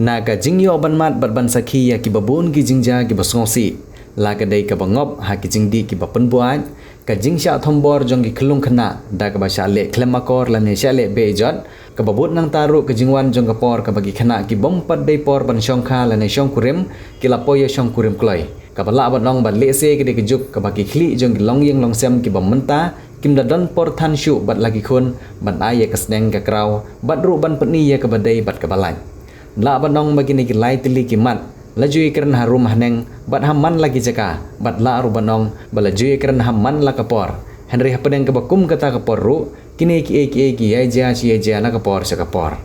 naga jingyo ban mat ban sakhi ya ki babun ki jingja ki basngosi la ka dei ka bangop ha ki jingdi ki bapen buat ka jingsha thombor jong ki khlung khna da ka basha le klemakor la ne sha le bejot ka babut nang taru ka jingwan jong ka por ka bagi khna ki bompat bei por ban shongkha la ne shong kurim ki la poya shong kurim kloi ka bala ban nong ban le se ki de ki juk ka bagi khli jong ki long yeng long sem ki bamenta kim da don por than shu bat lagi khun ban ai ka sneng ka kraw bat ru ban pni ya ka badai bat ka balai la ban nong bagi ni ki lai tili ki mat lajui keren harum haneng bat hamman lagi jaka bat la ru banong balajui keren hamman la kapor Henry hapeneng ke bakum kata kapor ru kini ki ai ja na kapor sa kapor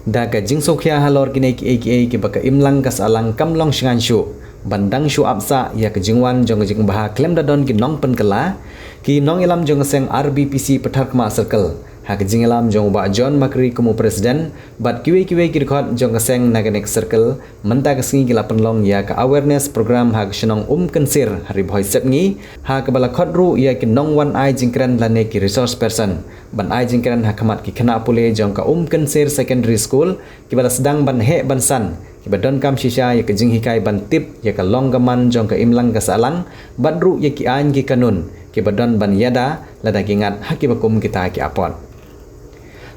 da ka jing sokhya halor kini ki baka imlang kas alang kamlong shingan shu bandang shu apsa ya ke jingwan jong jing bah klem da don ki nong pen kala ki nong ilam jong seng RBPC pathak ma circle hak jingelam jong ba John Makri kumu presiden bat kiwe ki record jong seng naganek circle menta kasingi gila penlong ya ka awareness program hak shenong kensir hari boy sepngi hak bala khodru ya ki nong wan ai jingkran lane ki resource person ban ai jingkran hakamat ki khana pule jong ka kensir secondary school ki bala sedang ban he ban san ki badon kam shisha ya ka jinghikai ban tip ya ka longgaman jong ka imlang ka salang badru ya ki an ki kanun ki badon ban yada lada gingat haki bakum kita ki apot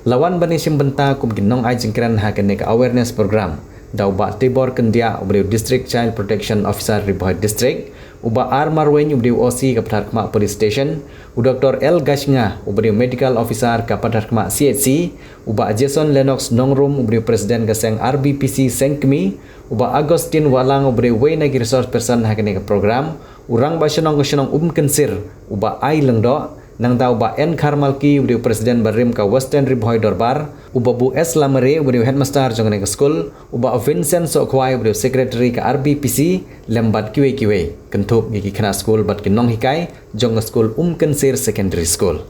lawan bani simbenta kum ginong ai jingkran hakane ka awareness program dau ba tibor kendia ubri district child protection officer Ribhoi district uba ar marwen ubri OC ka Patharkma police station u Dr L Gashnga ubri medical officer ka Patharkma CHC uba Jason Lennox nongrum ubri president ka seng RBPC sengkmi uba Agustin Walang ubri wena ki resource person hakane ka program urang ba shenong kensir uba ai lengdo nang tau ba N Karmalki ubri presiden barim ka Western Ribhoi Dorbar uba Bu S Lamare ubri headmaster jong ne school uba Vincent Sokwai ubri secretary ka RBPC lembat kiwe kentup gi khana school bat ki nong hikai jong school kensir secondary school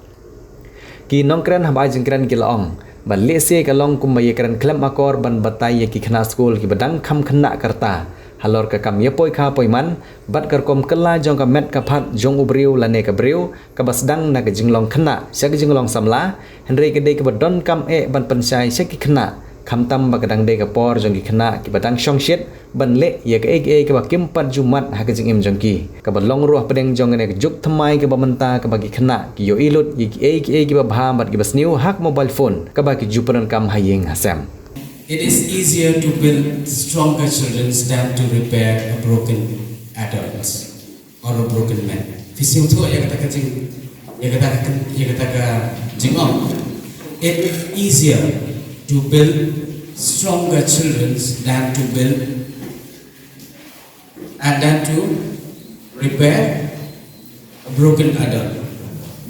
ki nong kran haba jingkran ki laong ban lese ka long kum ye kran klem akor ban batai ki khana school ki badang kham khna karta halor ka kam ye poi kha poi man bat kar kom kala jong ka met ka phat jong ubriu lane ka briu ka basdang na ka jinglong khna sya ka jinglong samla henry ka de ka badon kam ban pensai sya ki khna kham tam ba ka dang de ka por jong ki khna ki badang shong shit ban le ye ka ka ba kim pat jumat ha ka jing im jong ki ka ba long ruah pedeng jong ne ka juk thamai ka ba menta ka ba ki khna ki yo ilut ye ki ba bha bat ki basniu hak mobile phone ka ba ki juparan kam hayeng hasam. It is easier to build stronger children than to repair a broken adult or a broken man. Fisim tu yang kata jingong. It is easier to build stronger children than to build and than to repair a broken adult.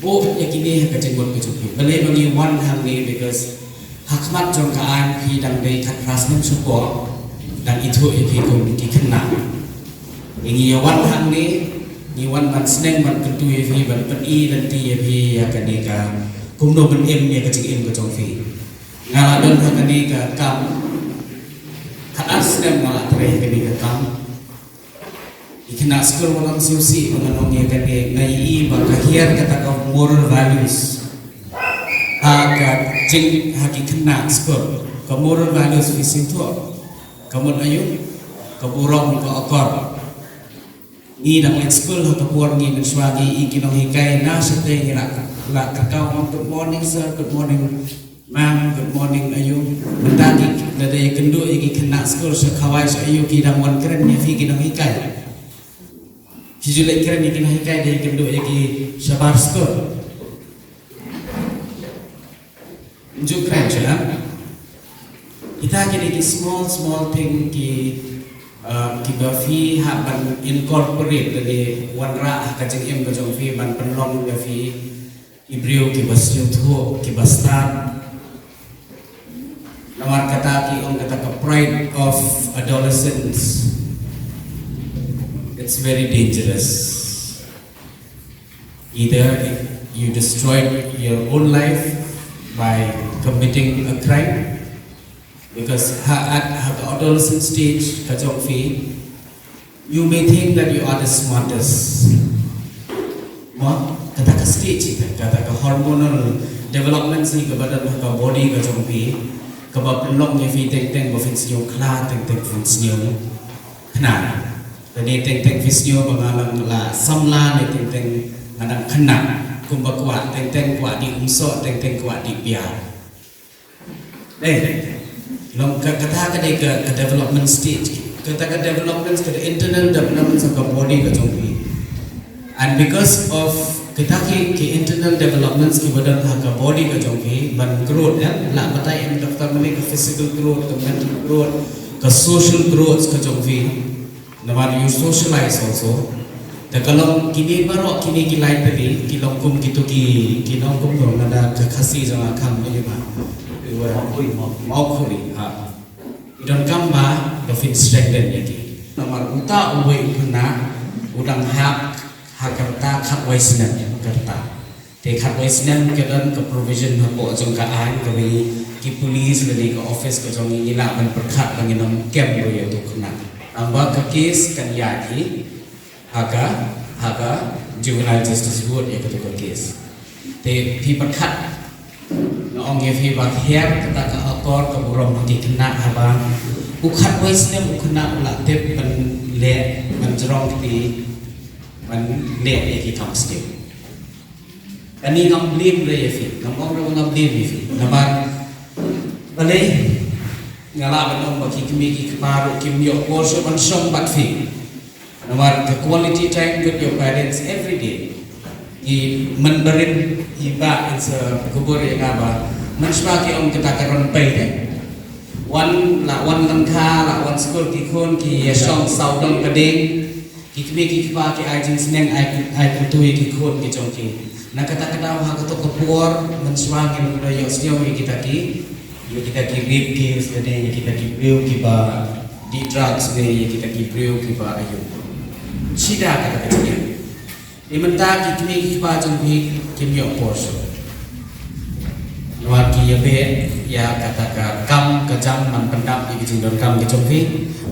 Bo yakini hakajengon kecuali. Balai bagi one hamni because hakmat jong kaan pi dang dei kat rasnem support dan itu pi kum ki kena ingi yawan hang ni wan man sneng man kentu pi ban pen dan ti pi ya kanika kum no ben em ne ka jing em ka jong fi ngala don ha kanika kam kat asnem ngala tre kanika kam ikena skor walang siusi walang ngi kanika ngai ba kahiar kata ka moral values agak jing haki kena skor kemudian values visi tu kemudian ayu keburong ke akar ni dah ekskul atau puar ni mensuagi ikinong hikai na sete ni la kakao good morning sir, good morning ma'am, good morning ayu mendaki dari kendu iki kena skor sekawai ayu kidang wan keren ni fi kinong hikai hijulai keren ni kinong hikai dari kendu iki sabar skor जो क्रैच है इतना कि small thing कि बफी हाँ बन incorporate dari wanra kacang em kacang fi ban penlong bafी ibriu कि बस युद्धो कि bastar nawar kata कि kata ke pride of adolescence it's very dangerous either you destroyed your own life by committing a crime because at the adolescent stage kacang fi you may think that you are the smartest kata ke stage kata ke hormonal development si ke badan ke body kacang fi kaba penlong ye fi teng bo fin snyo kla teng fin snyo khna tani teng fin snyo bangalang la samla ne teng ngadang khna kumba kwa teng kwa di umso teng kwa di pia long kata ka de ka development stage kata ka development ka internal development of the body ka jongpi and because of kita ki internal developments ki badan ka body ka jongpi ban growth ya la batai em doktor mane ka physical growth ka mental growth ka social growth ka jongpi naman you socialize also ta kalong kini baro kini ki life tadi ki longkum gitu ki longkum dong nada ka khasi jang kham ni ba mau khuri ha idon kamba the fin strengthen yaki namar uta uwe ukna udang hak hakarta khat waisnan karta te khat waisnan kedan ke provision hapo jong ka an ke ki police le ka office ka jong ila ban perkhat banginom kem ro ya tu khna amba ka case kan yaki haga juvenile justice board ya ka case te phi perkhat ong ye phi bak her kata ka akor ka burom ti kena haba ukhat waisnan ukna ula te ban le ban jrong tiมันเละเอกทำสเต็ปอันนี้น้ำเลี้ยงเลยฟิน้ำอ้อมเราน้ำเลี้ยงฟิน้ำมันอะไรงาลาเป็นองค์บางทีคิมีกิปารุคิมยกโพสมันส่งบัตรฟิน้ำมัน the quality time with your parents every day อีมันบริณอีบ้าอินเสกุบริยาบามันสบายองค์kita karonไปเลยวันละวันลังคาละวันสกุลกี่คนกี่ช่องเสาดงกระเด้งkikme kikpa ki ajin sneng ai kutui ki khot ki chongki na kata kata ha to kapur menswangin do yo snyo kita ki rape case de kita ki breu ki ba di drugs de kita ki breu ki ba ayo sida kata kata imenta kikme kikpa chongki kimyo porso luar ki yabe ya kata ka kam kajam man pendam ki jindon kam ki chongki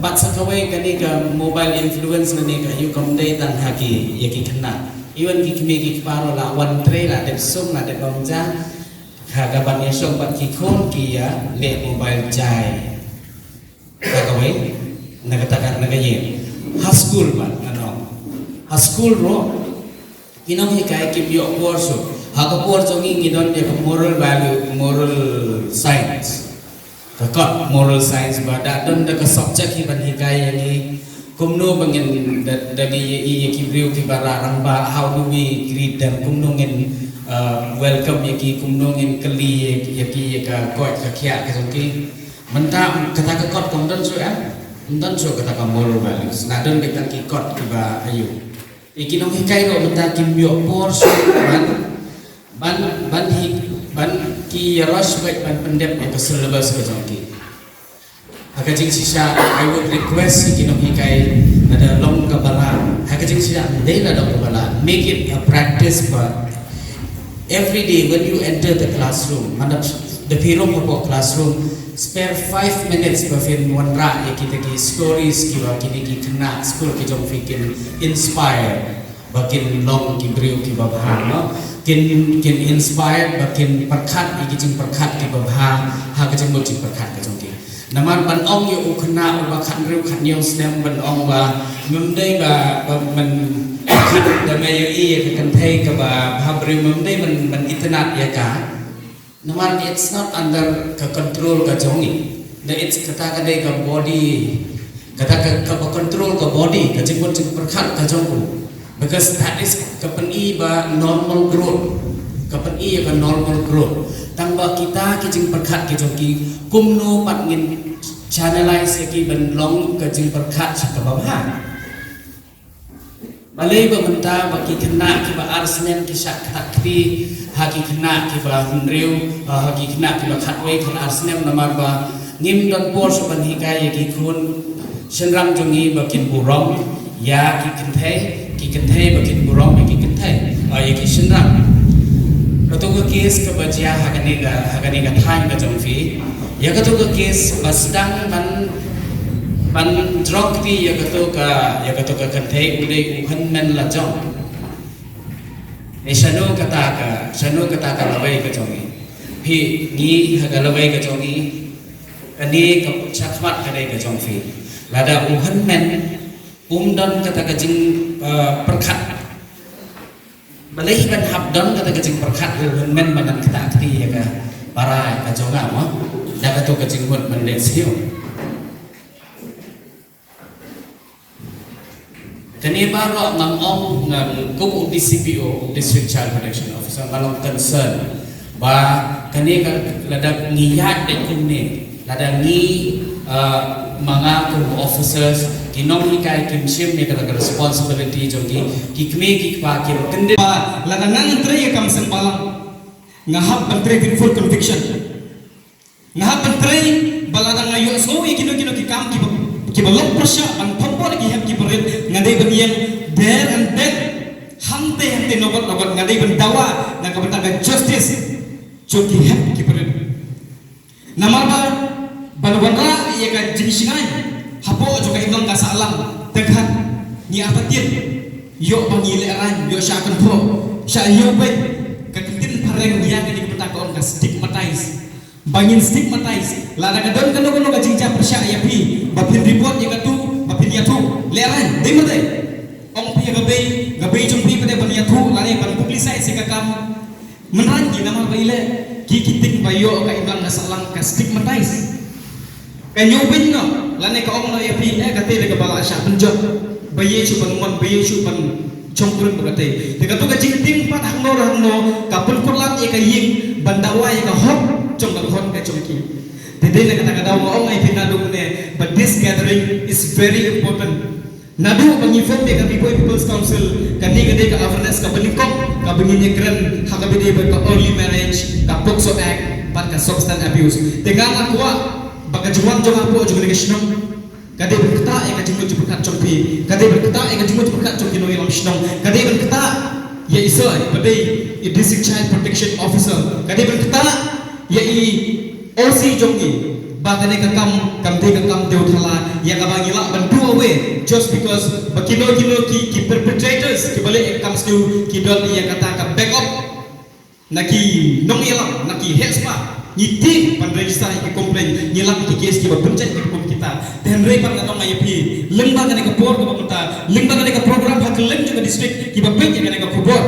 bat sakawai kani ka mobile influence nani ka yu kam dei tan haki yaki khna even ki kimi ki paro la wan tre la de sum la de bangja kha ga ban ye sum bat ki khon ki ya le mobile jai sakawai nagata naga ye ha school ban ano ha school ro inong hi kai ki yo course ha ka course ngi ngidon ye moral value moral science kakak moral science bada dan da subject hi ban hikai yani kumno bangin dari ye ki briu ki barang ba how do we greet them kumno ngin welcome ye ki kumno ngin kali ye ki ka koi ka khia ka jongki menta kata ka kot kom dan so ya dan so kata ka moral values na dan de ki kot ki ba ayu ikinong hikai ro menta ki myo por so ban ki rush baik ban pendep itu syllabus ke jongki hakajing sisa I would request kinong hikai ada long kabala hakajing sisa they la long kabala make it a practice but every day when you enter the classroom mandap the pirong po classroom spare 5 minutes bafin wanra kita ki stories ki ba kini ki kena school ki jong fikin inspire bakin long ki briu ki babha no kin inspired bakin perkhat iki jing perkhat ki babha ha ka jing jing perkhat ka jong ki naman ban ong yu ukhna ba khan riu khan yong snem ban ong ba mum dei ba man khat da me yi ka kan thai ka ba ha briu mum dei man itnat ya ka naman it's not under ka control ka jong ni da it's kata ka dei ka body kata ka control ka body ka jing perkhat ka jong ku because that is kapani ba normal growth kapani ba normal growth tangba kita kijing perkhat ki jongki kumno pat ngin channelize ki ban long ka jing perkhat sa kababha balai ba menta ba ki kena ki ba arsnen ki sak takti ha ki kena ki ba hunriu ha ki kena ki ba khatwei kan arsnem namar ba ngim don por so ban hikai ki khun senram jongi ba kin burong ya ki kenthai ki kenthai bakin burong ki kenthai ya ki senram kato ka case ka bajia hagani ga thain ka jongfi ya kato ka case basdang ban drug ti ya kato ka kenthai udai ukhan men la jong shanu kata ka labai ka jongi phi ngi haga labai ka jongi kani ka chakmat kadai ka jongfi lada uhan men dan kata kajing perkat balai ban habdan kata kajing perkat uhan men banan kita akti ya ka para ka jonga mo daga to kajing mut manden sio kani baro ngam ong ngam kubu DCPO District Child Protection Officer kalau concern ba kani ka lada ngiyat de kumne lada ngi mga officers kinong hikay kimshim ni talaga responsibility jogi kikme kikpa kim kende ba lada nang tre kam sen palang ngahap bantre in full conviction ngahap bantre balada ngayo so ikino kino kikam ki balok prasya ang pampo ki hab ki berit ngadai banian there and then hante nogot ngadai bendawa na kabataga justice jogi hab ki berit namaba balwara ia ka jinsingai hapo juga indong ka salam teghan ni apatin yo bangile ran yo sya kan po sya yo be ka kitin pareng dia ka di petakon ka stigmatize bangin stigmatize la ka don kan ka jinja persya ya pi bapin report ya ka tu bapin ya tu leran de mate ong pi ga be jung pi pada ban ya tu la ne ban publicize ka kam menan ki nama baile ki kitin bayo ka indong ka salam ka stigmatize kanyubin no lane ka ong na yapi kate de ka bala sya penjot baye chu ban baye chu ban chongkurun bagate de ka to ka jingting pat hang no ka pun kulat ye ka ying bandawa ye ka hop chong ka hon ka chongki de de ka ka daw ong ai pinadung ne but this gathering is very important nadu bang inform de ka people's council ka ni ka de ka awareness ka balikok ka bingin kren ha ka bide ka early marriage ka POCSO act pat ka substance abuse de ka akwa baka juang jong apo juga dengan senang kade berkata ya kajing mutu berkat jongpi kade berkata ya kajing mutu berkat jongki no ilam senang kade berkata ya isa badai District Child Protection Officer kade berkata ya i OC jongki bagane ka kam te ka kam deu thala ya ka bangila bantu awe just because bakino ki perpetrators ki bale comes to ki don ya kata ka back up naki nong ilam naki hespa nyiti pan register ki komplain nyilang ki case ki bapencet ki hukum kita dan repan atau ngayapi lembaga ka por ka pamta lembaga ka program hak lem juga district ki bapeng ya ka kubor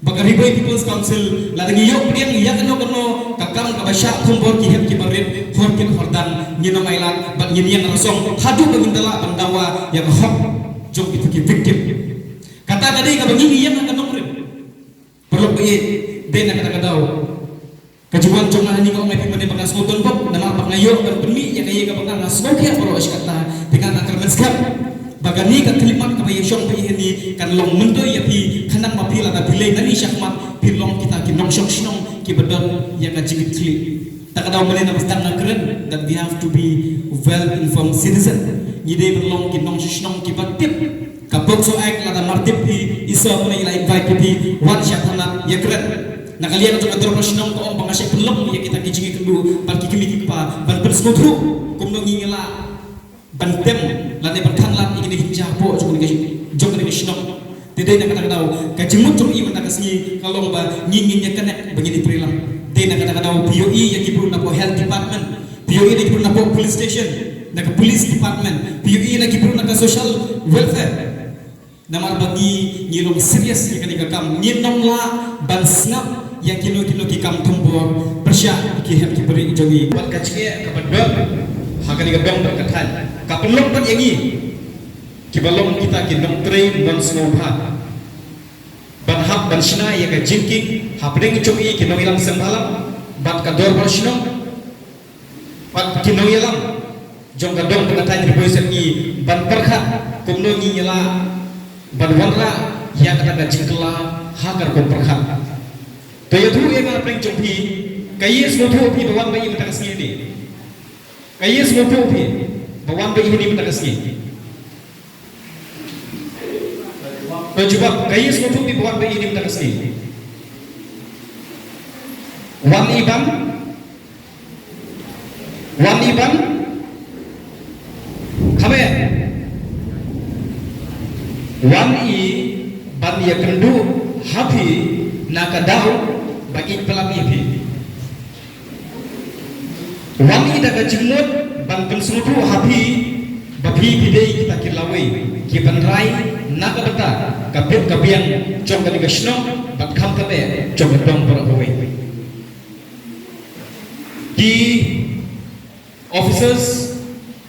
baga ribai people's council la lagi yok priang ya kano kakam ka basya kumbor ki heb ki barit hor ki hordan nyina mailan bag nyin yang rasong hadu bagindala pandawa ya hok jong itu ki victim kata tadi ka bangi yang kano perlu bae den kata daw kajuan cuma ni kau mai pimane bagas moton bok nama apa ngayo kan pemi ya kaya ka bagas smoke ya paro askata dengan akal menskap bagani ka kelimat ka bayi syong pi ni kan long mendo ya pi kanang mapila ka bilay nani syakmat pilong kita ki nong syong syong ki bedon ya ka jigit kli tak ada mene na bastang keren that we have to be well informed citizen ni de belong ki nong syong ki batip ka POCSO act la martip pi isa mene ila invite pi wan syakana ya keren na kalian untuk atur nasional ko ang pangasya pelong ya kita kijingi kendu pan kikimi pa ban persmutru kumno ngingela bantem lane berkanlat ingin dijapo jong ni nasional tidak nak kata tahu kajimut jong i mata kasni kalau ba ngingin kena begini perilang tidak nak kata tahu POE yang kibru na po health department POE na kibru na po police station na police department POE na kibru na social welfare namar bagi ngilong serius ya kanika kam nginong la ban snap ya kilo ki kam tumbor persya ki heb ki beri jongi bat kacke kapadbab hakani ka bang berkatan kapelong pan yangi ki balong kita ki nong train non snobha ban hab ban shina ya ka jinking hapdeng chomi ki nong ilang sembalam bat ka dor ban shino pat ki nong ilang jong ka dong berkatan riboy sergi ban perkhat kumno ngila ban wanra ya kata ka jingkla hakar ko perkhat to yatu yang apa yang jompi kaya semua pi bawan bayi mentang sini kaya semua pi bawan bayi ini mentang sini coba kaya semua pi bawan bayi ini mentang sini wan iban kabe wan i ban ya kendu happy nakadaw bagi pelam ibi Wangi daga jimut ban pensutu habi babi bidei kita kilawai kiban rai naga beta kabir kabiang jong kali gasno bat kam kabe jong dong berawai ki officers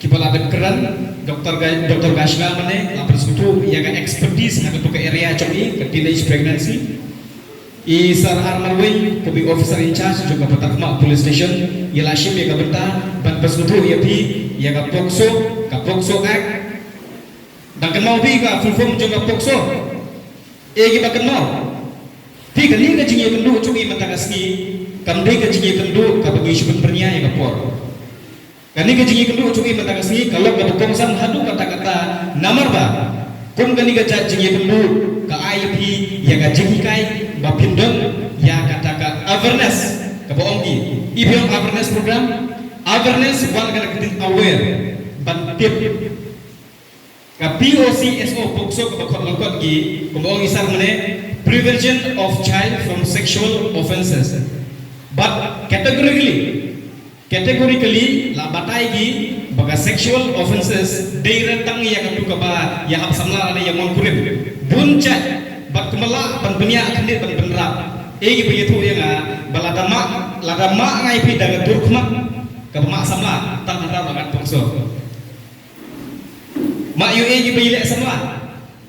kipala keran dokter gasna mane lapar sutu yang expertise hak tu ke area cobi ke teenage pregnancy i sar armarway ke officer in charge juga Patakma police station ialah ship yang benta ban pesutu ia pi yang ka pokso act dan kenal pi ka full form juga pokso gi ba kenal pi ka ni ka jingi kendu cobi matagasni kamdai ka jingi kendu ka bagi shubun pernia yang kapor kani ka jingi kendu cobi matagasni kalau ka poksan hadu kata-kata namar ba kum kani ka jingi kendu ka IP yang ka jingi kai ba pindon ya kata awareness ka boonggi ibiong awareness program awareness wal kana kitin aware ban tip ka POCSO pokso ka bakot gi ko boonggi sar mane prevention of child from sexual offenses but categorically la batai gi baga sexual offenses deiratang ya ka duka ba ya hab samla ada yang mongkurim bunca bat kemala ban benia khandit ban benrap egi begitu ya nga ladama ngai pi daga turkma ka ma samla tang handa bagat pokso ma yu egi bile samla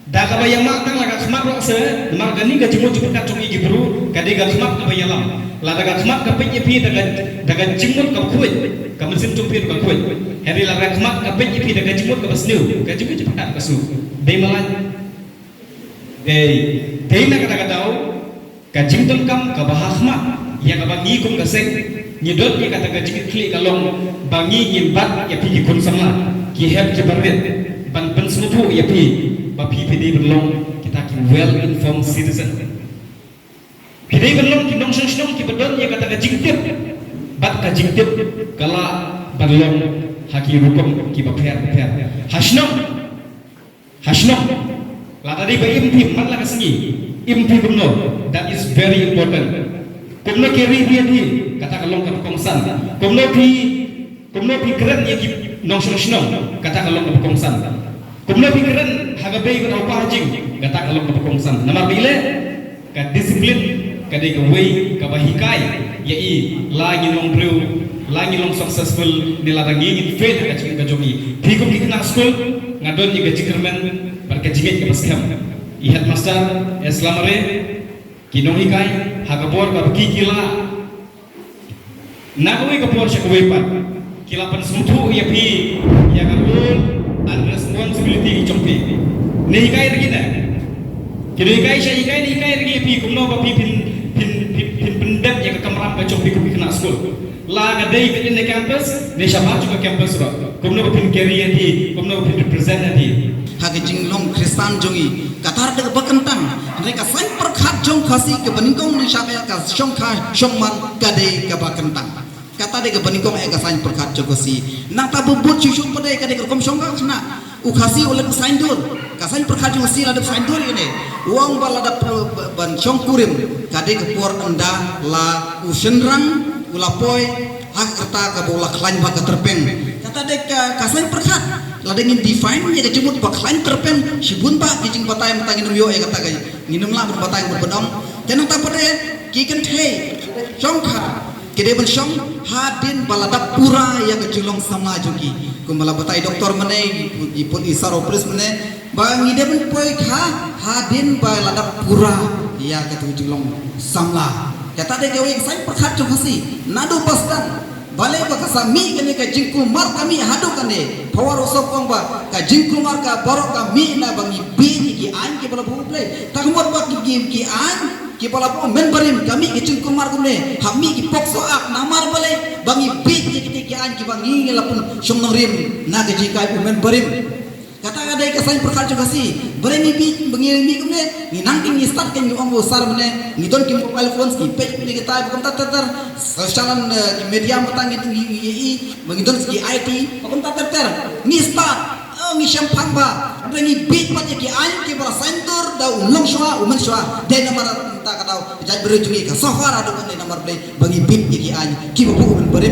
daga bayang mak tang laga khmat ro se mar gani ga jimu jiput ka chong egi bru ka de ga khmat ka bayalam la daga khmat ka pe pi daga jimut ka khuit ka mesin tumpir ka khuit hari la khmat ka pe pi daga jimut ka basnu ka jimu jiput ka su de malan dei na kata tau ka jington kam ka bahasma ya ka bangi kum ka sek nyidot ya kata ka jingit kli kalong bangi nyimbat ya pi kun sama ki heb ki barbet ban pensutu ya pi ba pi pedi berlong kita ki well informed citizen pedi berlong ki dong song ki bedon ya kata ka jingtip bat ka jingtip kala berlong haki rukum ki ba pher hasnom la tadi ba impi man la kasngi impi benar that is very important kumno keri dia di kata kalong ka kongsan kumno pi keren ya ki nong song kata kalong ka kongsan kumno pi keren haga bei ka pa jing kata kalong ka kongsan namar bile ka disiplin ka de ka way ka bahikai ya i la nong breu la nong successful ni la rangi faith ka jing ka jogi pi ko ki na school ngadon ni ka jikermen berkejinget ke maskam ihat master eslamare kinong ikai hagabor ka kikila nagoi ka por sa kuwepat kilapan sutu ya pi ya kabul and responsibility chompi ne ikai regina kini ikai sya ikai ni ikai regi pi kumno ba pi pin pendep ya ka kamram ka chompi ku kena school la ga dei in the campus ne syaba juga campus ro kumno ba pin career di kumno ba pin represent di hage jinglong kristan jongi katar de bakentang mereka sain perkhat jong khasi ke beningkong ni syame ka syong kha syong man kade ke bakentang kata de ke beningkong ka sain perkhat jogosi nang ta bubut syusyuk pade kade ke kom syong khna u khasi ulet sain dur ka sain perkhat jong si ladap sain dur ini uang balada ban syong kurim kade ke por anda la usenrang ulapoi hak erta ka bola klain ba ka terpeng kata de ka sain perkhat lada ingin define ya kecimut baklan terpen sibun pak kijing batai matang inum yo ya kata gay nginum lah berbatai berbedong jangan tak pada kiken teh songkha kede ben song hadin balada pura ya kejulong sama jogi kumbala batai doktor mene ipun isaro pres mene bang ide ben poi kha hadin balada pura ya kejulong samla kata de gawe sai perkhat jogasi nado pastan balai ba kasami kene ka jingku mar kami hadu kane power usop kong ba ka jingku mar ka borok kami na bangi bi ki an ki bala bu play takmor ba ki an ki bala bu men barim kami ki jingku mar kune hami ki pokso ak namar balai bangi bi ki an ki bangi lapun somnong rim na ka jikai bu men barim kata ada ka sain perkal jogasi bare mi bi bangi mi kune ni nangking ni start ken ong sar mene ni don ki mobile phones ki page ni kita bukan tatar salan media matang itu i mengidon ki IT bukan tatar ni start ni champagne ba ada ni beat pa ki an ki bara center da ulong shwa umen shwa de namar ta ka daw jaj bere jungi ka sofar adu kan namar play bangi beat ki an ki bu ben bare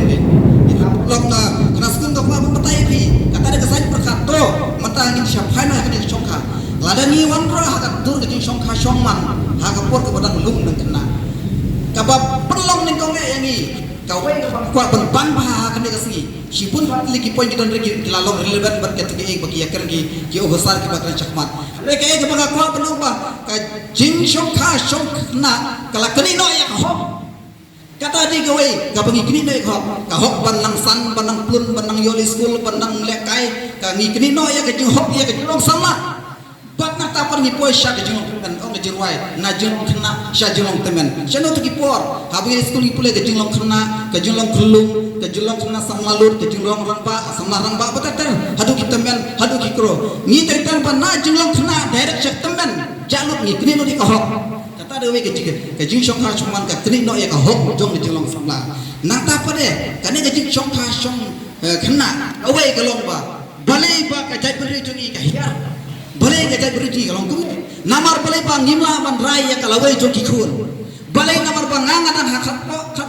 dur ke jing syong kha syong man ha ka por ke badang lung nang kena ka ba perlong ning kong yang ni ka wei ka kwa ban ban ba ha ka ne ka singi sipun liki point kita regi lalong relevant bat ke ek bagi yakar ki oversar ki bakal chakmat re ka ek ba kwa belum ba ka jing syong kha syong na kala kini no ya ho kata di gawe ka bangi kini no ka hok banang san banang plun banang yoli school banang lekai ka ngi kini no ya ka jing hok ya ka jing sama bat na ta par ni poi sha ka jing kan ong jing wai na jing khna sha jing temen chano to ki por ha bangi school ki pule ka jing khna ka jing khulung ka jing khna samlalur ka jing rang ba samla rang ba batater hadu ki temen hadu ki kro ni ter ban na jing khna direct chak temen jaluk ni kini no di ka hok kata dewe ke jing syong kha syong man ka kini no ya ka hok jong di jong samla na ta pare kane ke jing syong kha syong khna awai ka long ba balai ba ka jai beri jungi ka hiar balai ka jai beri jungi ka long kum namar balai ba ngimla ban rai ya ka lawai jong ki khun balai namar ba nganga dan ha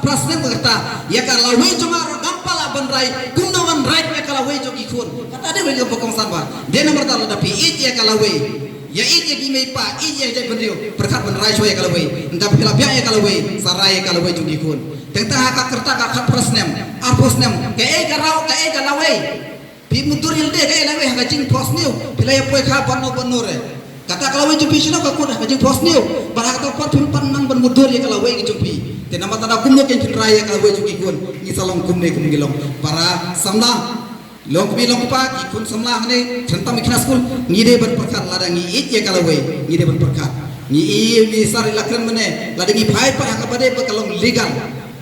prasne kata ya ka lawai jong ar gampala ban rai kum no ban rai ya ka lawai jong ki khun kata dewe ke pokong san ba de namar ta la pi it ya ka lawai ya it ya gimei pa it ya jai beriu berkat benerai shoy kalau we entah bila biak ya kalau we sarai kalau we jungi kun tentang hak kerta hak presnem arposnem ke garau ke galawe pi mutur yilde ke lawe hak jing posniu bila ya poi kha panno panore kata kalau we jumpi sino ka kun hak jing posniu barak to pot pan nang ban mudur ya kalau we jumpi te nama tada kumno ken rai ya kalau we jungi kun ni salong kumne kum gilong para samla long bi long pa ki kun samla hane thanta mi khna school ngide ban perkat lada ngi it ye kala we ngide ban perkat ngi ni sari lakran mane lada ngi phai pa ka bade pa kalong legal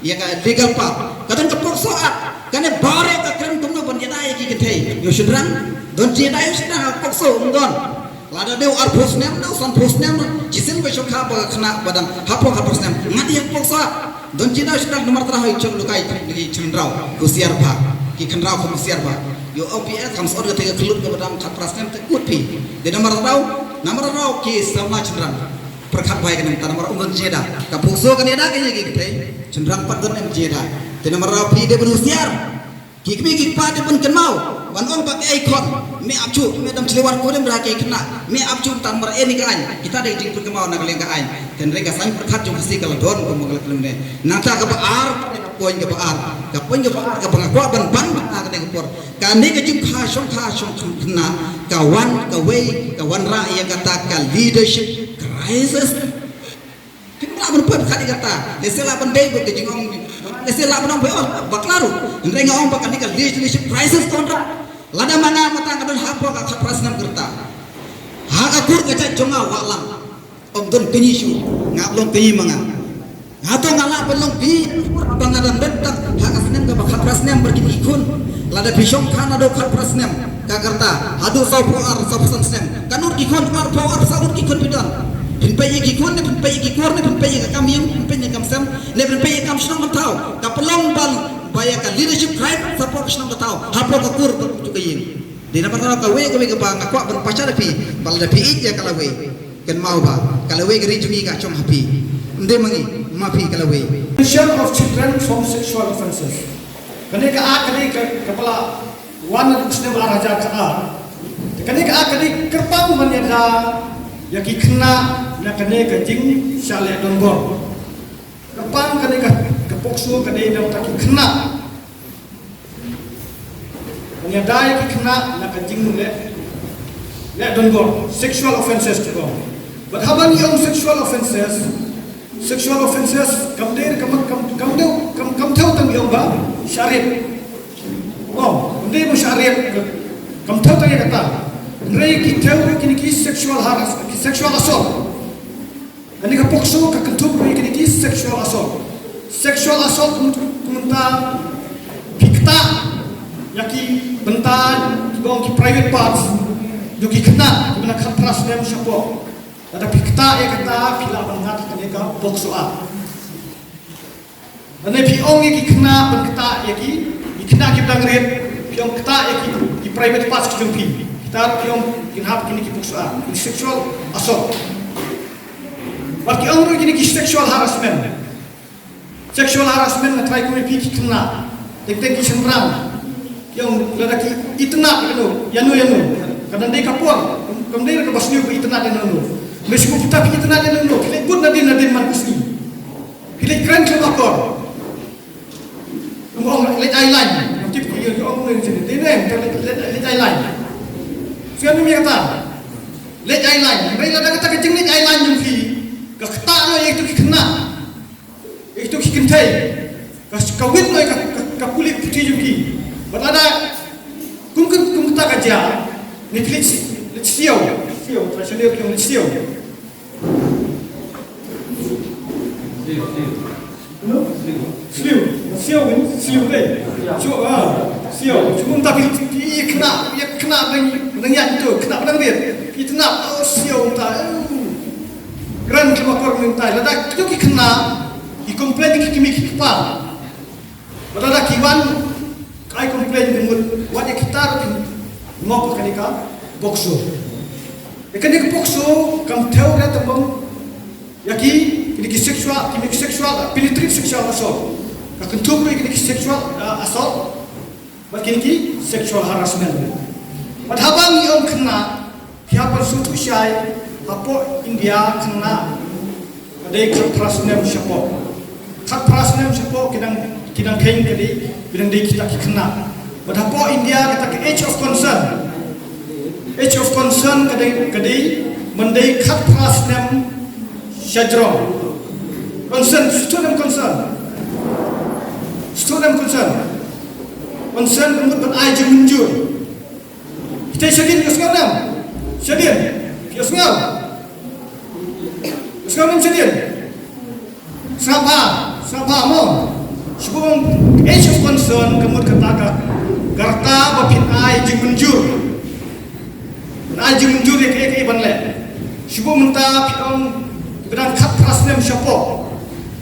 ya ka legal pa kadan ka pokso at kane bare ka kran tumno ban yada ye ki kethei yo shudran don je dai shudran pokso undon lada deu ar phosnem deu san phosnem jisen ba shokha ba khna badam hapo ha phosnem ngati ye pokso don je dai shudran nomor tra hoi chon lukai ni chendrau kusiar ba ki khandrau ko kusiar ba yo OPS kam sor ke kelut ke badam khat prasnem te kut pi de namar rau ki sama cendram perkhat bai kan ta namar ungon jeda ka puso kan eda ke ye te cendram pat don em jeda de namar rau pi de berusiar ki kmi ki pa de pun kenau wan ong pak ai khon me apchu me dam chlewar ko dem ra ke khna me apchu tam mar eni ka an kita de jing perkemau na kaleng ka an ten re ka sang perkhat jong si kala don ko magal kelem ne nata ka ba ar poin ke ba ar ka poin ke ba ar ka bang ko ban ban ka de ko por ka ne ka jing kha syong khna ka wan ra ya kata ka leadership crisis kita ban put ka kata lesela ban dei ko jing ong lesela ban ong ba klaru re nga ong ba ka leadership crisis kontra lada mana mata ka don hapo ka prasnam kerta ha ka kur ka cha jonga walam om don kenyishu ngablong kenyi manga ngato ngala belong bi bangadan bentak ha ka snem ka ba prasnam berkini ikun lada bishong kana do khat prasnem ka kerta hadu sau ar sau snem kanur ikun ar po ar saur ikun bidan pinpai ikun ne pinpai ikor ne pinpai ka kamyang pinpai kam sam ne pinpai kam shnong mantau ka pelong bal baya ka leadership crime support shnong tau hapo ka kur juga yin di nama ka we ka bang ka ban pacar pi bal da pi it ya kala we ken mau ba kala we gari jungi ka chom happy nde mangi mafi kala we Protection of children from sexual offences. Kani ka kani kepala wan muslim araja ka kani ka kani kerpang manyada yaki kena na kani ka jing syale dongor kerpang kani ka kepokso kani dam taki kena manyada yaki kena na ka jing le dongor sexual offences to go but how many young sexual offences kam thau tang yong ba syariat oh ndi mo syariat kam thau tang kata rei ki thau ki sexual harassment sexual assault ani ka pokso ka kantup rei ki sexual assault kumta pikta yaki bentan gong ki private parts jo ki kena kena khatras nem syapo ada pikta e kata pila bangat kene ka pokso a ane pi ong ki kena berkata yaki kena ki bangret pi ong kata yaki ki private parts ki jumpi kita pi ong kinhap kini ki puksa sexual assault baki ong kini ki sexual harassment na try ko pi ki kena tek ki senrang ki ong lada ki itna ko yanu kadang dei kapor kamdei ka basniu ko itna yanu Mesmo kita kita nadin dulu, kita pun nadin markusni. Kita keren kemakor. Ngomong let island, tip kita ngomong sini. Dia let island. Siapa yang kata? Let island. Mereka kata kecing let island yang fi. Kata lo itu kena. Itu kikentai. Kawin lo kakulit putih juga. Berada kum tak kerja. Ni siau, tradisional yang siau. Siau deh. Siau. Cuma tapi kena dengan itu, kena dengan dia. Itu nak siau tak. Grand kemakor minta. Lada itu kena. Komplain kimi kepal. Berada kiwan. Kai komplain dengan wajah kita ngop kanika bokso. Kanika bokso kam theo ra tambang yaki ini seksual penetrative sexual assault. Kakan tubuh ini sexual assault. Bagian ini sexual harassment. Padahal yang kena siapa suatu syai apa India kena ada keperasaan siapa. Keperasaan siapa kita kain kali bilang dia kita kena. Padahal India kita ke age of concern. Age of concern kadai mendai keperasaan syajro. Student concern. Concern untuk berai menjur. Kita sedih sekarang. Sedih. Sekarang sedih. Siapa mo? Sebelum age of concern kemud katakan garta bapin ai menjur. Ai menjur ke banle. Sebelum minta pion berang keperasaan siapa.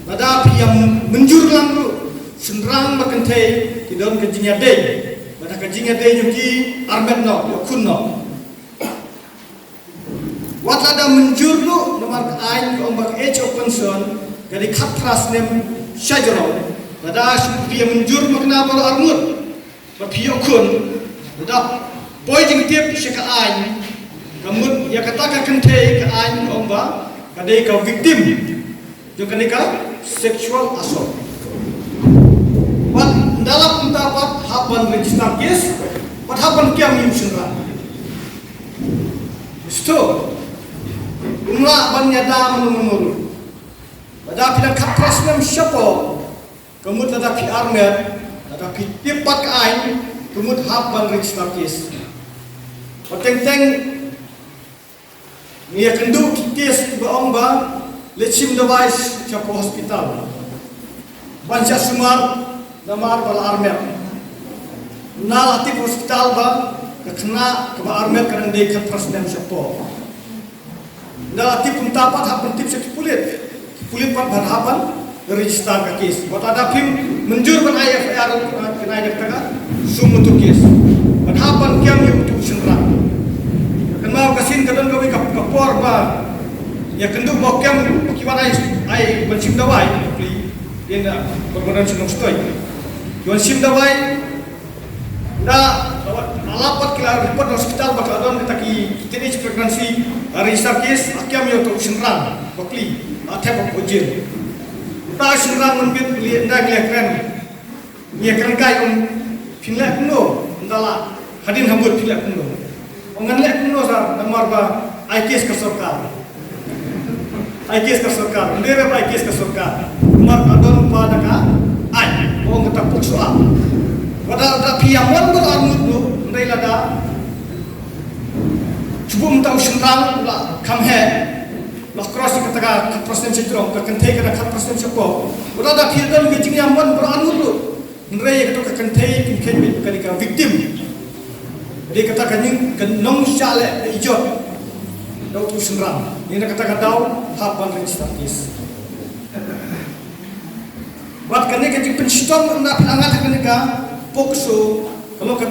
Ada yang menjur langru senrang berkentai di dalam kejinya day. Pada kejinya day nyuki armet no, kun no. Wat ada menjur lu nomor ain ombak age of concern dari keperasaan syajro. Pada dia menjur makna baru armut. Berpihak kun. Pada boy jeng tiap syaka ain. Namun ya katakan kentai ke ain ombak kadai kau victim. Juga nikah sexual assault. Dalam pendapat haban register case, haban kiam yang senra. Itu, umlah banyada menurut. Pada pilihan keperasaan siapa, kemudian ada PR med, ada tipat kain, kemudian haban register case. Teng ni kendu case tiba omba. Lecim device siapa hospital. Banca sumar damar bala armet. Nal hati hospital ba kena ke armet kerana dia keperasaan siapa. Nal hati pun tapat hapan tip sekali kulit pat berhapan register ke kes. Buat ada pim menjur ban IFR kena ada kata sum untuk kes. Berhapan kiam yang untuk senra. Kenal kasin kadang kau kapor ba. Ya kendu bokem kiwan ai bensim dawai dia nak berbadan senang stoi kiwan sim dawai dah alapat kila report hospital bakal adon taki teenage pregnancy register case akiam yo to senrang bakli atep ojil ta senrang membit beli ndak lekren dia kerangkai pinlek kuno ndala hadin hambut pinlek kuno ongan lek kuno sa namar ba ai case ke sarkar IKS ke sarkar, ndera ba IKS ke sarkar. Mar adon pada ka ai, oh ngata puksoa. Pada ada piamon ber armut lu, ndai lada. Cuba mentau senrang la kamhe. La cross kata ka persen sidrong, ka kentei ka persen siapa. Pada ada piamon gejing yamon ber armut lu. Ndai ka kentei kin ka victim. Dia kata kaning kenong syale ijot. Dau tu senrang. Ini kata dau hapan register case. Buat kene kecik penstom na pinangat kene ka pokso kalau ka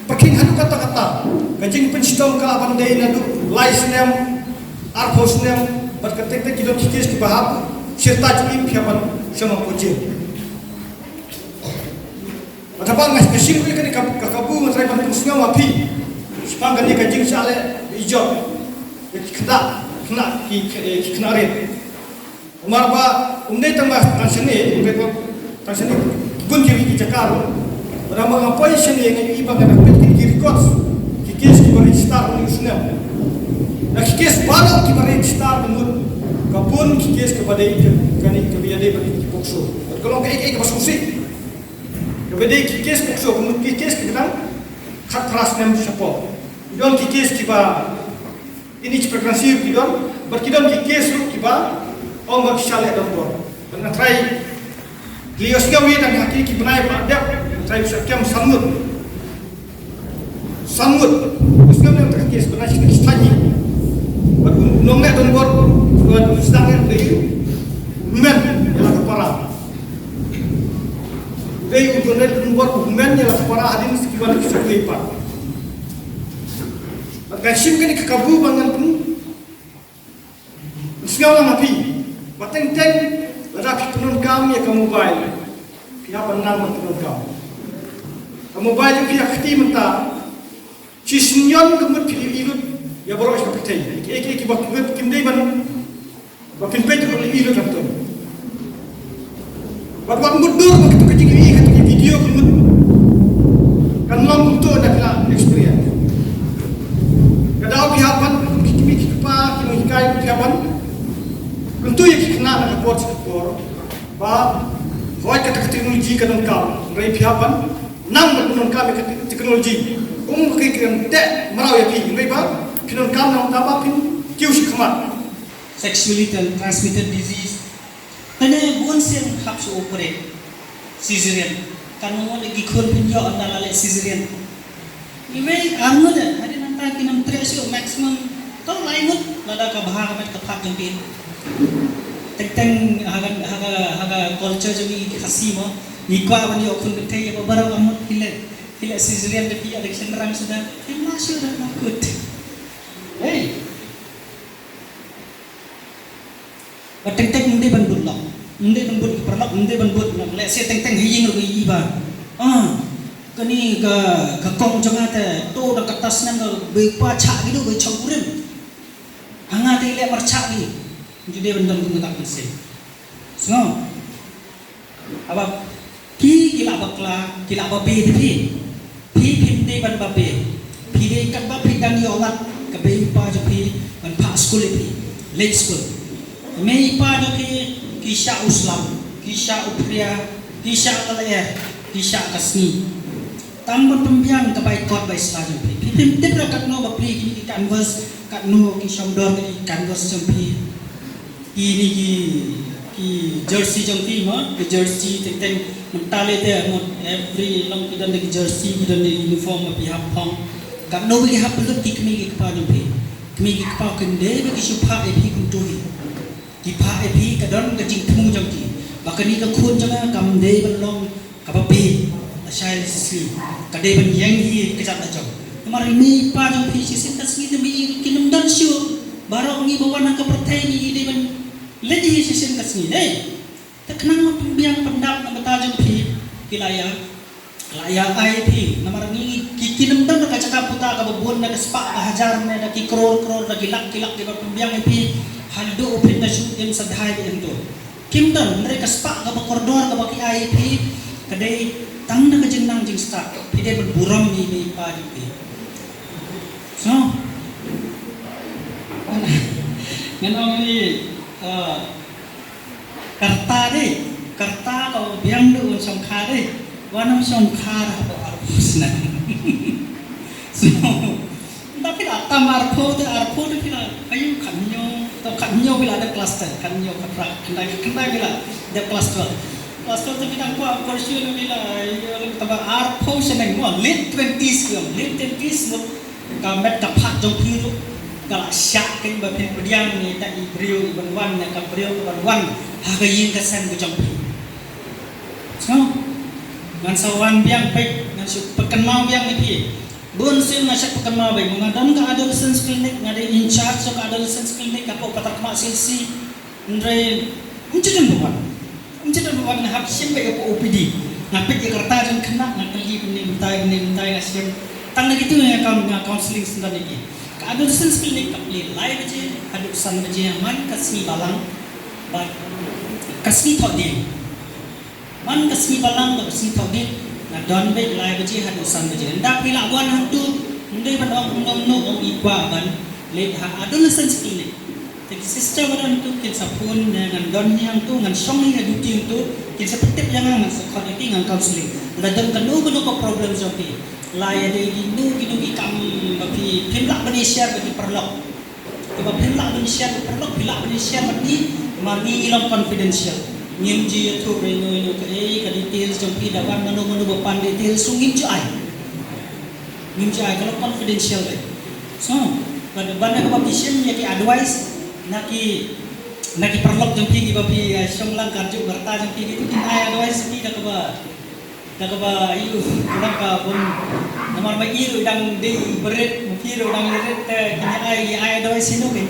paking hanu kata-kata kecik penstom ka bandai na du license name arpos name buat ketek kita case ki bahap serta jim piapan sama pojil. Matapang mas kesim kene ka kabu matrai pan musnga mapi. Sepang kene kecik sale ijot. Kita kena kena red. Umar ba umne tambah tansene beko tansene gun kiri Jakarta. Berama ngapai sini yang iba kena kiri records. Kikes ki bari star ni usna. Na kikes baru ki bari star menut kapun kikes kepada kani kebiade bagi kipokso. Kalau kayak masuk kemudian kikes pokso, kemudian kikes kita kat keras nem siapa. Idon kikes kita ini cepat idon, berkidon kikes lu kita orang berkisah dan bor. Dengan try lios gawi dan haki kita naik ada try sekian sangut, usgam yang terkikes benar sih tanya. Nongnek dan bor, sedangnya dari men yang kepala. Dari ujian membuat hubungan yang para hadin sekitar kisah Berkaitan dengan kekabu bangan pun, segala nabi, batang lagi penun kami yang mobile, pihak penang penun kami. Mobile pihak keti mentah, cisnyon kemudian pilih ilut, ya baru esok petai. Iki buat kimdei ban, bakin petu oleh ilut atau. Buat mundur begitu kecil ini video kan long untuk ada experience. Kadang pihapan kimi pa kimi kai pihapan tentu yang kena nak buat sektor. Ba hoy kata teknologi kan kau rai pihapan nang betul kami teknologi. Kira tak merau ya pi rai ba pinon kam nang tapa pin kiu sikmat. Sexually transmitted disease. Kena bukan sen hapsu operate cesarean. Karena lagi kon pinjau anda lalai cesarean. Ini anu dah. Hari nanti kita menterasi maximum. Kalau lain lada kabah kami kepak jempin. Tentang haga culture jadi khasi mo. Nikah bani okun betai apa barang amut hila cesarean tapi ada kesenderang sudah. Masih dah nakut. Hey. Teng-teng hindi bandut lah, hindi bandut pernah hindi bandut lah. Let's say teng-teng hiying lagi iba. Kani ke kong jangan te, tu dah kertas nang bepa cak gitu, becak kurim. Hangat ile mercak ni, jadi bandut tu tak bersih. So, apa? Ki kila bakla, kila babe tapi, hindi ban babe, hindi kat babe dan yolat, ke bepa jadi ban pak school ni, late school. May pa do kisah Islam, kisah Upria, kisah Kalaya, kisah Kasni. Tambah pembiang kebaik kot baik Islam jampi. Pipim tibra kat no bapri kini canvas kat no kisah dor kini canvas jampi. Ini ki jersey jampi mo, ki jersey tentang mentale dia mo every long kita ada jersey kita ada uniform api hapong. Kat no bagi hap belut kini kepala jampi. Kini kepala kende bagi supa api kuntuhi. Kipa epi kadang kajing temu jangki. Bahkan ni lekun jangan kamdei belong kapapi. Asyai sisi. Kadai ban yangi kejap aja. Kemarin ni pa jangki sisi tasmi demi kinum dan syu. Barang ni bawa nak pertai ni dei ban ledi sisi tasmi dei. Tak kenang pembiang pendap nak betajang pi kilaya. Laya IP nomor ni kinum dan nak cakap puta ka babon nak sepak hajar na ki kror nak kilak di pembiang IP. Haldo opin na shoot yang sadhay itu. Kimdan mereka sepak ke koridor ke baki IP kadai tang na kejenang jing start. Pide berburam ni pa di. So, nganong ni karta deh, karta kau biang do songkha deh. Wanam songkha apa arpusna. So, tapi tak arpo tu bila ayu kanyo atau kanyo bila ada cluster kanyo kaprak kendai bila ada cluster tu kita kuat kursi bila tambah arpo seneng mo late 20s mo kamet kapak jong piru galak syak kan bapin pediang ni tak ibrio ban nak kabrio ban hagayin kesan jong piru so ngan sawan biang pek ngan pekenau biang ni Bun sil ngasak pekenal baik mengadam ke adolescence clinic ngade in charge so ke adolescence clinic apa patak mak silsi ndre uncidan bukan ngahap sim baik apa OPD ngapit Jakarta jang kena ngakeli benih bentai ngasih tang gitu ya kaum counseling sendan iki ke adolescence clinic kapli live je haduk san je man kasmi balang ba kasmi thodi man kasmi balang ba kasmi thodi na don be live je haduk san je ndak pila wan hantu ndai ban no ikwa ban le adolescence clinic jadi sister badan tu kin sapun dengan don yang tu ngan song ni duty tu kin sepetip yang ngan security ngan counseling dan kanu problem joki laya de ginu ikam bagi pimlak Malaysia bagi perlok sebab pimlak Malaysia perlok pimlak Malaysia mati mari long confidential ngim ji tu reno ke ka details joki dawan manu bepan details sungim jai kalau confidential so pada bana ka baptism yaki advice naki perlok joki babi songlang karju berta joki itu ai advice ki dak ba iu kenapa pun nomor mai iu dang di berit mungkin dang berit kini ai advice sino ke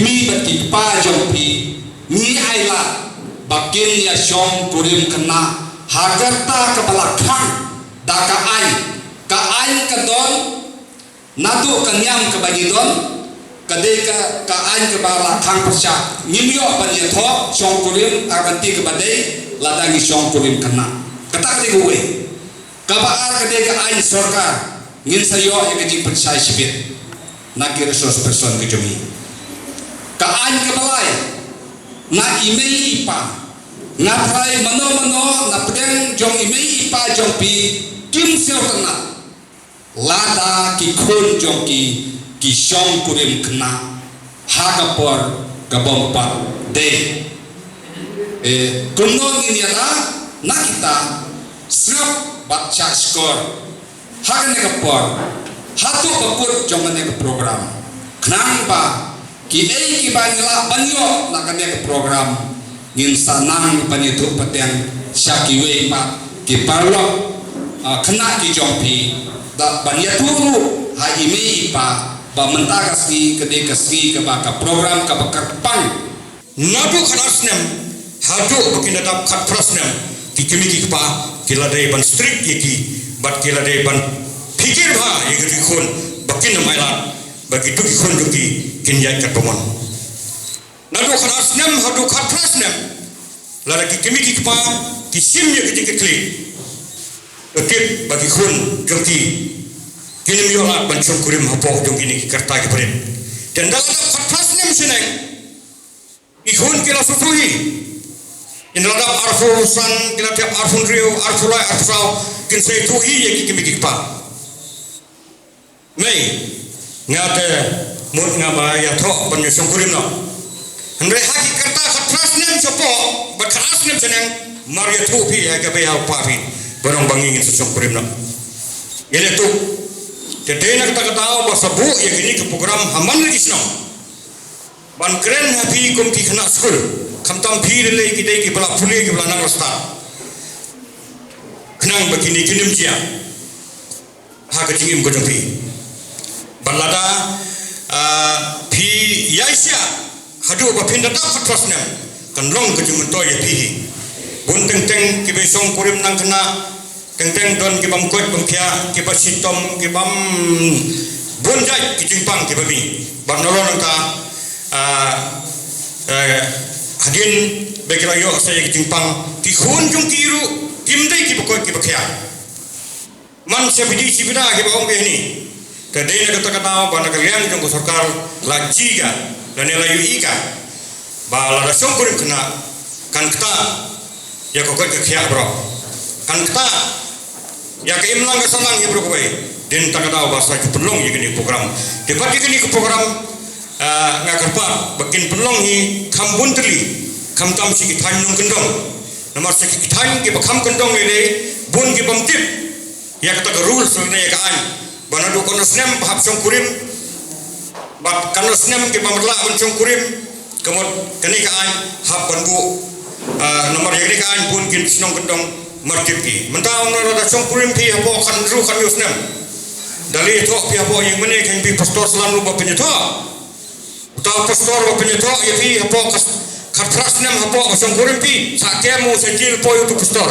mi bati pa joki mi ai la bakin ya song kurim kena hagarta ke belakang daka ai ke don natu kenyam ke bagi don kadai ka ai ke belakang persya ngimyo ban ya tho song kurim aganti ke badai ladangi song kurim kena kata ke gue kabar kadai ka ai sarkar ngin sayo yang di persya sibit nak resource person ke jumi ka ai ke balai na email ipa na try mano na pedang jong email ipa jong pi kim seo kena lada ki khon jong ki shong kurim kena hagapor gabompat de kuno ini adalah na kita serap baca skor hagan negapor hatu bakut jong nega program kenapa ki banila banyo na kanya program ngin sanang panitu pateng syakiwe ma ki parlo kena ki jompi da banyaturu ha imi pa ba mentagaski kede kaski ke baka program ka bakarpang nadu khanasnem hadu bukinadap khat prasnem ki kimi ki pa kiladai ban strict yeki bat kiladai ban pikir bha yeki khon bakin mailat bagi tu khon juki kinjai kat pemon nadu khanasnem hadu khat prasnem lara ki kimi ki pa ki simnya ki klik okey bagi khon juki kini miola bancung kurim hapok jong ini kerta ke perin dan dalam khatas nem seneng ikhun kila susuhi in dalam arfusan kila tiap arfun riu arfulai arfau kin saya tuhi ye kimi kikpa mei ngate mut ngabaya tho bancung kurim no andre haki kerta khatas nem sopo bakhatas nem seneng maria tuhi ya ke baya papi barang bangingin susung kurim no ele tu jadi nak kita tahu bahasa bu yang ini ke program haman lagi senang. Ban keren happy kum ki kena school. Kam tam phir le ki dei ki bala phule ki bala nang rasta. Kenang begini kinim cia. Ha ke tingim ko jompi. Balada phi yaisya hadu ba phinda ta fatwas nem. Kan long ke jum to ye phi. Bun teng teng ki besong kurim nang kena teng don ki bam kot bam khia ki ba sitom ki bam bonjai ki jingpang ki babi ban nolong ta hadin bekira yo saya ki jingpang ki khun jung ki ru kim dai ki bakot ki bakhia man se bidi sibida ki ba ong ni ka dei na kata kata ban ka liang jung ko sarkar la jiga dan la yu ika ba la song kurim kena kan kata ya ko ki khia bro kan kata ya ke imlang kesanang ya bro kowe den takada bahasa ke pelong ya kini program debat kini ke program ngakarpa bakin pelong hi khambun teli kham tam si kithan nung kendong nomor se kithan ke bakham kendong le bun ke bamtip ya kata ke rules ne ka an banadu konosnem bahap song kurim bab kanosnem ke pamrla ban song kurim kemod kani ka an hap banbu nomor ya ka an bun ke snong kendong martipi mentang nara song kurim pi apo kan ru kan yusnem dali to pi apo yang mene kan pi pastor selalu ba penyeto utau pastor ba penyeto ya pi apo katras nem apo song kurim pi sakemu sejil po itu pastor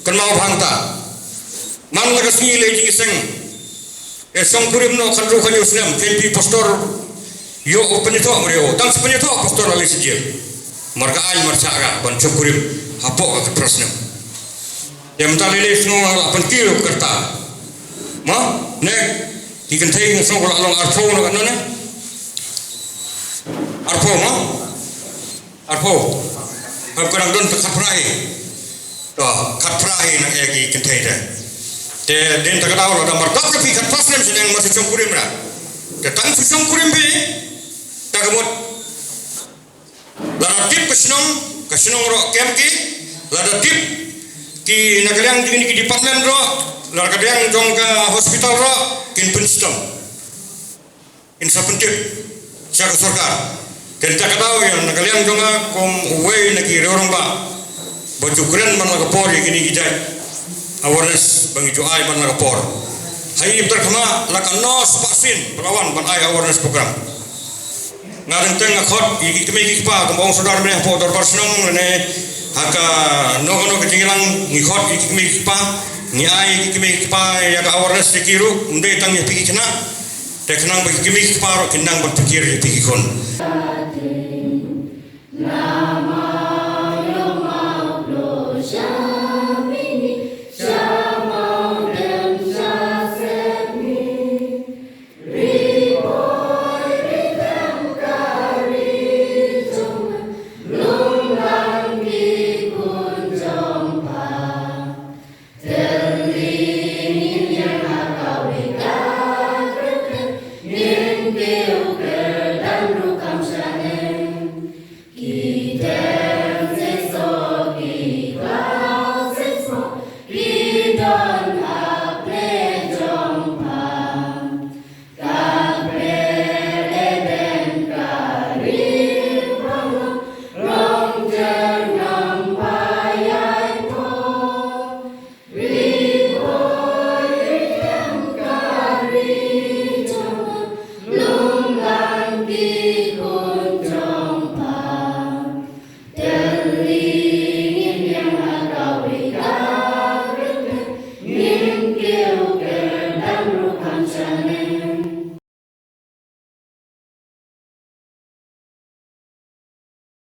kan mau bangta man lagas ni le jing seng Song kurim no kan rukan Islam KP pastor yo penyeto mereo tang penyeto pastor ali sejil marga ay marcaga ban kurim hapok ke prasna yang tali no apan kilo kerta ma ne ikan tay ng song long arpo no ano ne arpo ma arpo ang kurang don katprai to katprai na egi ikan tay te den ta kadaw la damar tak pi kat pasrem sedang masih congkurim ra te tang su congkurim be ta gamot la tip kesenong ro kem ki la tip ki nagalang ding di department ro la kadang jong ka hospital ro kin penstom in sa pentip sa sarkar den ta kadaw yang nagalang jong kom uwe na ki rorong ba bojukuran man la por gini gijai awareness bagi joai ban lapor hai berkama lakan nos vaksin perawan ban ai awareness program ngareng teng akot iki kemi iki pa kembang saudara meneh po dorbar senong ne haka no ketinggalan ngikot iki kemi iki pa ni ai iki kemi iki pa ya ka awareness dikiru unde tang ya pigi kena te kenang bagi kemi iki pa ro kendang berpikir ya pigi kon